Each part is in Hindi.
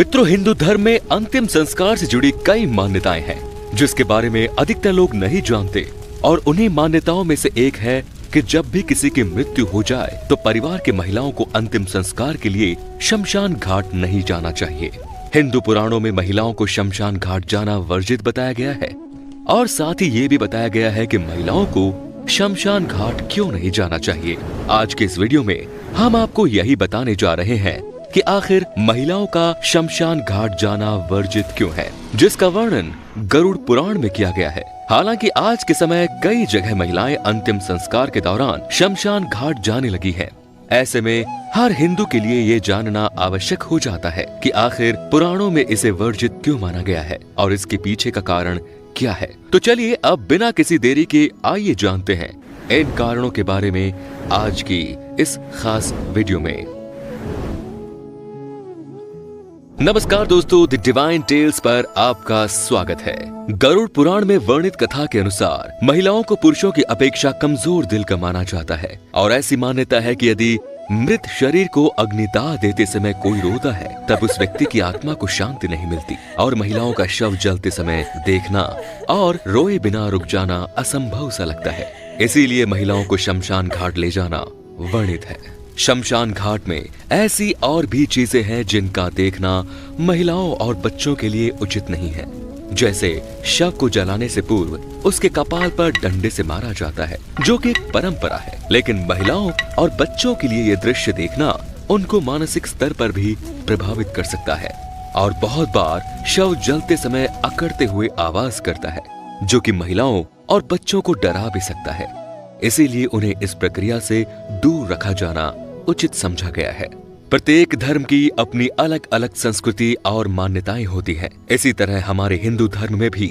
मित्रों, हिंदू धर्म में अंतिम संस्कार से जुड़ी कई मान्यताएं हैं जिसके बारे में अधिकतर लोग नहीं जानते। और उन्हीं मान्यताओं में से एक है कि जब भी किसी की मृत्यु हो जाए तो परिवार की महिलाओं को अंतिम संस्कार के लिए शमशान घाट नहीं जाना चाहिए। हिंदू पुराणों में महिलाओं को शमशान घाट जाना वर्जित बताया गया है और साथ ही ये भी बताया गया है कि महिलाओं को शमशान घाट क्यों नहीं जाना चाहिए। आज के इस वीडियो में हम आपको यही बताने जा रहे हैं कि आखिर महिलाओं का शमशान घाट जाना वर्जित क्यों है, जिसका वर्णन गरुड़ पुराण में किया गया है। हालांकि आज के समय कई जगह महिलाएं अंतिम संस्कार के दौरान शमशान घाट जाने लगी हैं। ऐसे में हर हिंदू के लिए ये जानना आवश्यक हो जाता है कि आखिर पुराणों में इसे वर्जित क्यों माना गया है और इसके पीछे का कारण क्या है। तो चलिए अब बिना किसी देरी के आइए जानते हैं इन कारणों के बारे में आज की इस खास वीडियो में। नमस्कार दोस्तों, द डिवाइन टेल्स पर आपका स्वागत है। गरुड़ पुराण में वर्णित कथा के अनुसार महिलाओं को पुरुषों की अपेक्षा कमजोर दिल का माना जाता है और ऐसी मान्यता है कि यदि मृत शरीर को अग्निदाह देते समय कोई रोता है तब उस व्यक्ति की आत्मा को शांति नहीं मिलती और महिलाओं का शव जलते समय देखना और रोए बिना रुक जाना असंभव सा लगता है। इसीलिए महिलाओं को शमशान घाट ले जाना वर्णित है। शमशान घाट में ऐसी और भी चीजें हैं जिनका देखना महिलाओं और बच्चों के लिए उचित नहीं है। जैसे शव को जलाने से पूर्व उसके कपाल पर डंडे से मारा जाता है, जो कि एक परंपरा है। लेकिन महिलाओं और बच्चों के लिए ये दृश्य देखना उनको मानसिक स्तर पर भी प्रभावित कर सकता है और बहुत बार शव जलते समय अकड़ते हुए आवाज करता है, जो कि महिलाओं और बच्चों को डरा भी सकता है। इसीलिए उन्हें इस प्रक्रिया से दूर रखा जाना उचित समझा गया है। प्रत्येक धर्म की अपनी अलग अलग संस्कृति और मान्यताएं होती हैं। इसी तरह हमारे हिंदू धर्म में भी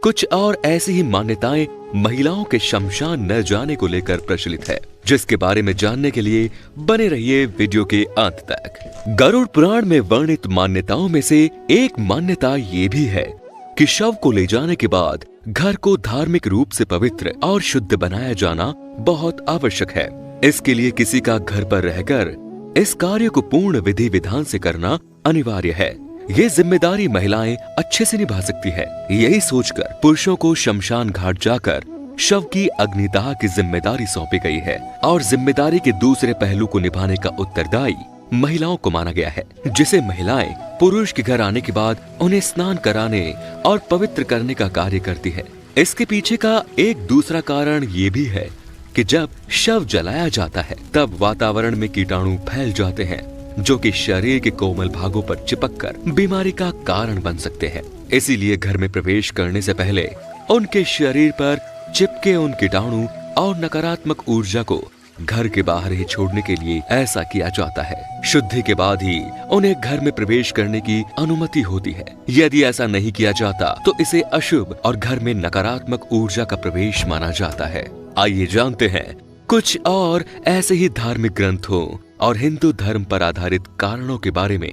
कुछ और ऐसी ही मान्यताएं महिलाओं के शमशान न जाने को लेकर प्रचलित है, जिसके बारे में जानने के लिए बने रहिए वीडियो के अंत तक। गरुड़ पुराण में वर्णित मान्यताओं में से एक मान्यता ये भी है कि शव को ले जाने के बाद घर को धार्मिक रूप से पवित्र और शुद्ध बनाया जाना बहुत आवश्यक है। इसके लिए किसी का घर पर रहकर इस कार्य को पूर्ण विधि विधान से करना अनिवार्य है। ये जिम्मेदारी महिलाएं अच्छे से निभा सकती है। यही सोचकर पुरुषों को शमशान घाट जाकर शव की अग्निदाह की जिम्मेदारी सौंपी गई है और जिम्मेदारी के दूसरे पहलू को निभाने का उत्तरदायी महिलाओं को माना गया है, जिसे महिलाएं पुरुष के घर आने के बाद उन्हें स्नान कराने और पवित्र करने का कार्य करती है। इसके पीछे का एक दूसरा कारण ये भी है कि जब शव जलाया जाता है तब वातावरण में कीटाणु फैल जाते हैं, जो कि शरीर के कोमल भागों पर चिपककर बीमारी का कारण बन सकते हैं। इसीलिए घर में प्रवेश करने से पहले उनके शरीर पर चिपके उन कीटाणु और नकारात्मक ऊर्जा को घर के बाहर ही छोड़ने के लिए ऐसा किया जाता है। शुद्धि के बाद ही उन्हें घर में प्रवेश करने की अनुमति होती है। यदि ऐसा नहीं किया जाता तो इसे अशुभ और घर में नकारात्मक ऊर्जा का प्रवेश माना जाता है। आइए जानते हैं कुछ और ऐसे ही धार्मिक ग्रंथों और हिंदू धर्म पर आधारित कारणों के बारे में,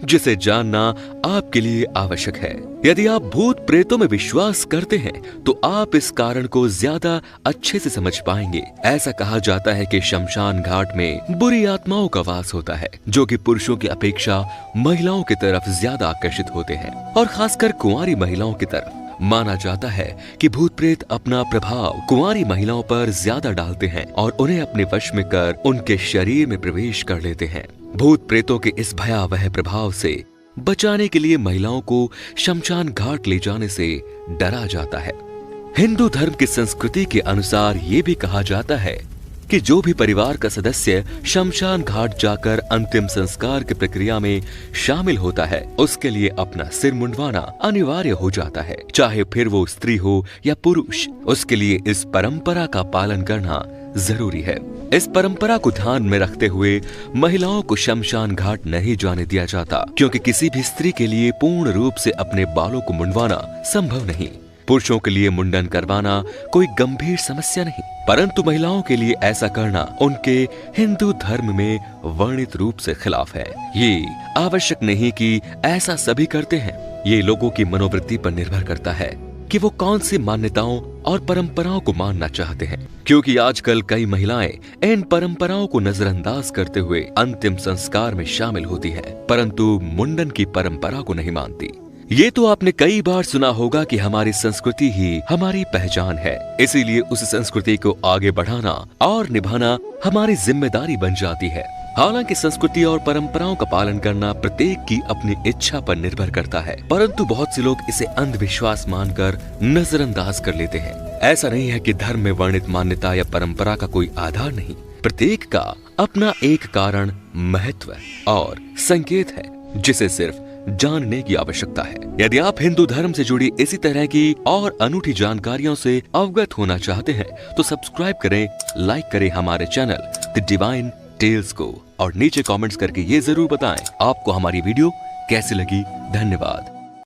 जिसे जानना आपके लिए आवश्यक है। यदि आप भूत प्रेतों में विश्वास करते हैं तो आप इस कारण को ज्यादा अच्छे से समझ पाएंगे। ऐसा कहा जाता है कि शमशान घाट में बुरी आत्माओं का वास होता है, जो कि पुरुषों की अपेक्षा महिलाओं की तरफ ज्यादा आकर्षित होते हैं और खासकर कुंवारी महिलाओं की तरफ। माना जाता है कि भूत प्रेत अपना प्रभाव कुंवारी महिलाओं पर ज्यादा डालते हैं और उन्हें अपने वश में कर उनके शरीर में प्रवेश कर लेते हैं। भूत प्रेतों के इस भयावह प्रभाव से बचाने के लिए महिलाओं को शमशान घाट ले जाने से डरा जाता है। हिंदू धर्म की संस्कृति के अनुसार ये भी कहा जाता है कि जो भी परिवार का सदस्य शमशान घाट जाकर अंतिम संस्कार की प्रक्रिया में शामिल होता है, उसके लिए अपना सिर मुंडवाना अनिवार्य हो जाता है, चाहे फिर वो स्त्री हो या पुरुष। उसके लिए इस परंपरा का पालन करना जरूरी है। इस परंपरा को ध्यान में रखते हुए महिलाओं को शमशान घाट नहीं जाने दिया जाता, क्योंकि किसी भी स्त्री के लिए पूर्ण रूप से अपने बालों को मुंडवाना संभव नहीं। पुरुषों के लिए मुंडन करवाना कोई गंभीर समस्या नहीं, परंतु महिलाओं के लिए ऐसा करना उनके हिंदू धर्म में वर्णित रूप से खिलाफ है। ये आवश्यक नहीं कि ऐसा सभी करते हैं। ये लोगों की मनोवृत्ति पर निर्भर करता है कि वो कौन सी मान्यताओं और परंपराओं को मानना चाहते हैं, क्योंकि आजकल कई महिलाएं इन परंपराओं को नजरअंदाज करते हुए अंतिम संस्कार में शामिल होती हैं, परंतु मुंडन की परंपरा को नहीं मानती। ये तो आपने कई बार सुना होगा कि हमारी संस्कृति ही हमारी पहचान है, इसीलिए उस संस्कृति को आगे बढ़ाना और निभाना हमारी जिम्मेदारी बन जाती है। हालांकि संस्कृति और परंपराओं का पालन करना प्रत्येक की अपनी इच्छा पर निर्भर करता है, परंतु बहुत से लोग इसे अंधविश्वास मानकर नजरअंदाज कर लेते हैं। ऐसा नहीं है कि धर्म में वर्णित मान्यता या परंपरा का कोई आधार नहीं, प्रत्येक का अपना एक कारण, महत्व और संकेत है, जिसे सिर्फ जानने की आवश्यकता है। यदि आप हिंदू धर्म से जुड़ी इसी तरह की और अनूठी जानकारियों से अवगत होना चाहते हैं तो सब्सक्राइब करें, लाइक करें हमारे चैनल द डिवाइन टेल्स को और नीचे कमेंट्स करके ये जरूर बताएं आपको हमारी वीडियो कैसी लगी। धन्यवाद।